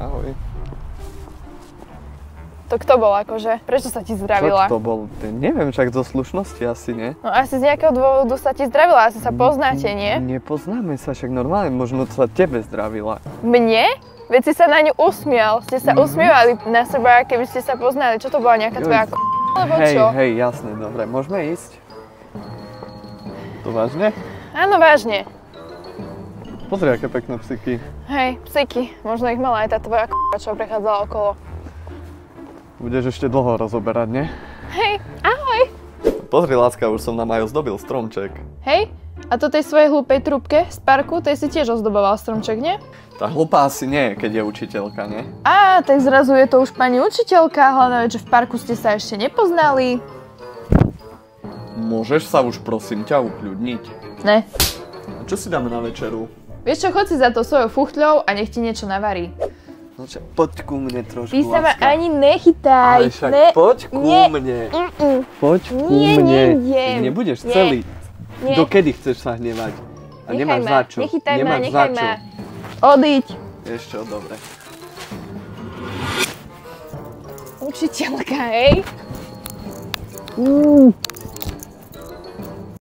Ahoj. To kto bol akože? Prečo sa ti zdravila? Čo to bol? Neviem, však zo slušnosti asi, nie? No asi z nejakého dôvodu sa ti zdravila, asi sa poznáte, nie? Nepoznáme sa, však normálne, možno sa tebe zdravila. Mne? Veď si sa na ňu usmial, ste sa usmievali na seba, keby ste sa poznali. Čo to bola, nejaká tvoja alebo čo? Hej, jasné, dobre, môžeme ísť? To vážne? Áno, vážne. Pozri, aké pekné psíky. Hej, psíky, možno ich mala aj tá tvoja čo prechádzala okolo. Budeš ešte dlho rozoberať, nie? Hej, ahoj! Pozri, láska, už som nám aj ozdobil stromček. Hej, a to tej svojej hlúpej trúbke z parku, tej si tiež ozdoboval stromček, nie? Tá hlupá asi nie, keď je učiteľka, nie? Á, tak zrazu je to už pani učiteľka, hlavne, že v parku ste sa ešte nepoznali. Môžeš sa už prosím ťa ukľudniť? Ne. A čo si dáme na večeru? Vieš čo, chod si za to svojou fuchtľou a nech ti niečo navarí. No čo, poď ku mne trošku, Ty sa ma láska. ani nechytaj. Ale však poď ku mne. Poď ku mne. Nejdem. Ty nebudeš Nie. celý. Nie. Dokedy chceš sa hnevať? A nemáš za čo. Nechytaj ma, Nemáš nechaj za čo. ma. Odíď. Vieš čo, dobre. Učiteľka, hej?